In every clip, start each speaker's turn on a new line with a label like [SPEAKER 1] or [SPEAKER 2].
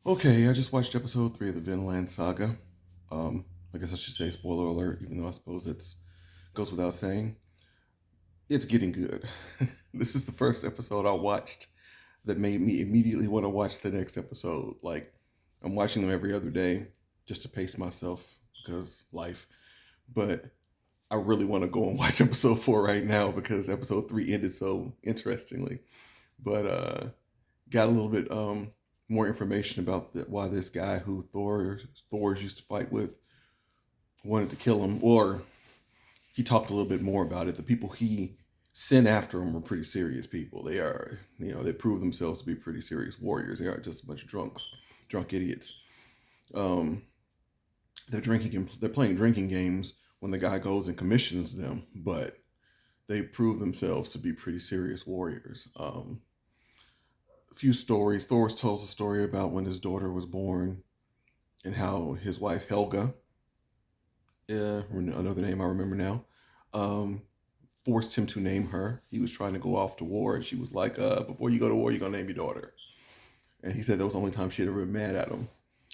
[SPEAKER 1] Okay, I just watched episode 3 of the Vinland Saga. I guess I should say spoiler alert, even though I suppose it goes without saying. It's getting good. This is the first episode I watched that made me immediately want to watch the next episode. Like, I'm watching them every other day just to pace myself because life. But I really want to go and watch episode 4 right now because episode 3 ended so interestingly. But got a little bit more information about why this guy who Thor's used to fight with wanted to kill him, or he talked a little bit more about it. The people he sent after him were pretty serious people. They are, they prove themselves to be pretty serious warriors. They aren't just a bunch of drunk idiots. Um, they're playing drinking games when the guy goes and commissions them, but they prove themselves to be pretty serious warriors. A few stories. Thor tells a story about when his daughter was born and how his wife Helga, another name I remember now, um, forced him to name her. He was trying to go off to war, and she was like, "Before you go to war, you're gonna name your daughter." And he said that was the only time she had ever been mad at him.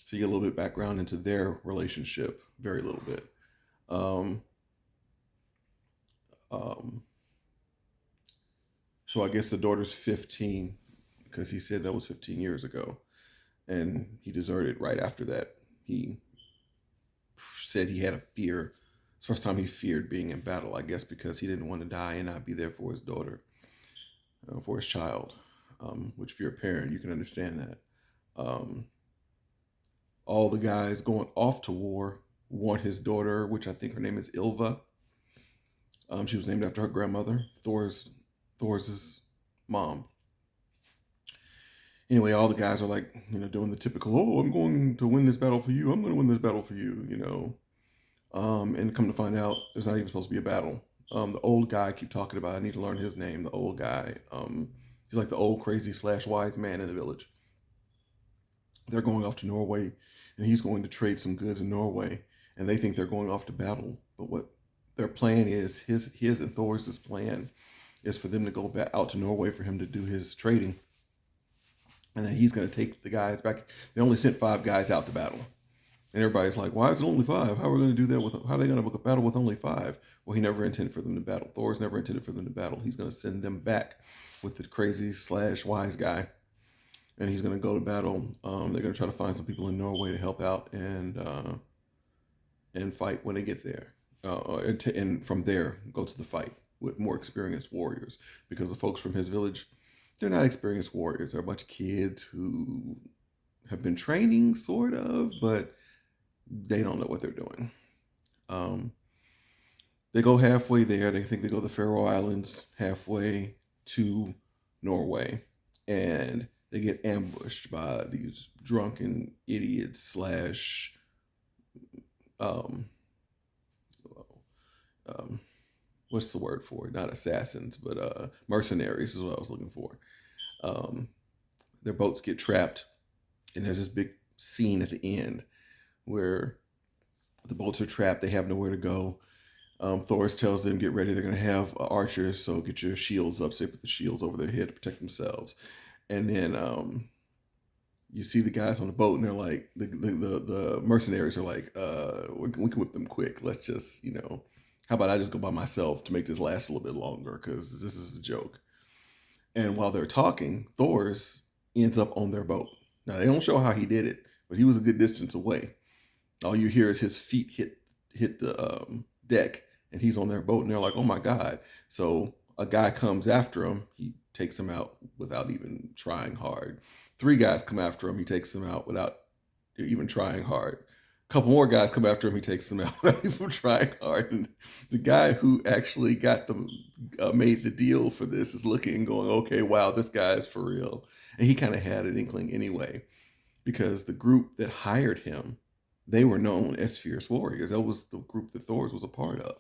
[SPEAKER 1] So you get a little bit of background into their relationship, very little bit. Um, um, so I guess the daughter's 15 because he said that was 15 years ago, and he deserted right after that. He said he had a fear. It's the first time he feared being in battle, I guess, because he didn't want to die and not be there for his daughter, for his child. Which, if you're a parent, you can understand that. Um, all the guys going off to war want his daughter, which I think her name is Ilva. She was named after her grandmother, Thor's mom. Anyway, all the guys are like, doing the typical, "Oh, I'm going to win this battle for you. I'm going to win this battle for you." And come to find out, there's not even supposed to be a battle. The old guy I keep talking about, I need to learn his name. The old guy, he's like the old crazy slash wise man in the village. They're going off to Norway, and he's going to trade some goods in Norway, and they think they're going off to battle. But what their plan is, his and Thor's plan is for them to go back out to Norway for him to do his trading, and then he's going to take the guys back. They only sent 5 guys out to battle. And everybody's like, "Why is it only 5? How are we going to do that? How are they going to book a battle with only 5?" Well, he never intended for them to battle. Thor's never intended for them to battle. He's going to send them back with the crazy slash wise guy, and he's going to go to battle. They're going to try to find some people in Norway to help out and fight when they get there, and from there go to the fight with more experienced warriors, because the folks from his village, they're not experienced warriors. They're a bunch of kids who have been training, sort of, but they don't know what they're doing. Um, they go halfway there. They think they go to the Faroe Islands, halfway to Norway, and they get ambushed by these drunken idiots slash um, um, what's the word for it? Not assassins, but mercenaries is what I was looking for. Um, their boats get trapped, and there's this big scene at the end where the boats are trapped. They have nowhere to go. Thor tells them, "Get ready. They're going to have archers, so get your shields up." So they put the shields over their head to protect themselves. And then you see the guys on the boat, and they're like, the mercenaries are like, we can whip them quick. Let's just, how about I just go by myself to make this last a little bit longer because this is a joke." And while they're talking, Thor's ends up on their boat. Now they don't show how he did it, but he was a good distance away. All you hear is his feet hit the deck, and he's on their boat, and they're like, "Oh my god!" So a guy comes after him. He takes him out without even trying hard. 3 guys come after him. He takes them out without even trying hard. A couple more guys come after him. He takes them out without even trying hard. And the guy who actually got them made the deal for this is looking and going, "Okay, wow, this guy is for real." And he kind of had an inkling anyway, because the group that hired him, they were known as fierce warriors. That was the group that Thor's was a part of.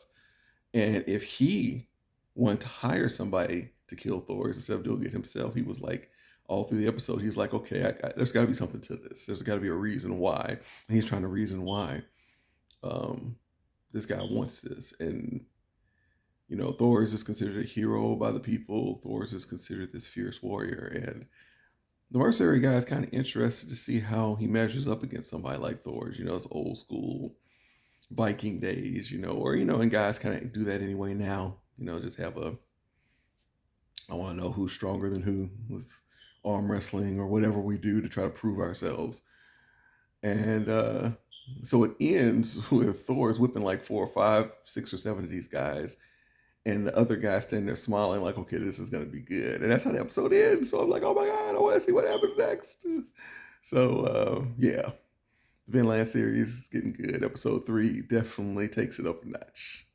[SPEAKER 1] And if he wanted to hire somebody to kill Thor instead of doing it himself, he was like, all through the episode, he's like, "Okay, there's got to be something to this. There's got to be a reason why." And he's trying to reason why um, this guy wants this. And, Thor is just considered a hero by the people. Thor is just considered this fierce warrior. And The mercenary guy is kind of interested to see how he measures up against somebody like Thor. You know, it's old school Viking days, you know, or and guys kind of do that anyway now. You know, just have a I want to know who's stronger than who with arm wrestling or whatever we do to try to prove ourselves. And so it ends with Thor's whipping like four or five, six or seven of these guys, and the other guy standing there smiling like, okay, this is gonna be good. And that's how the episode ends. So I'm like, oh my god, I want to see what happens next. So yeah, Vinland series is getting good. Episode 3 definitely takes it up a notch.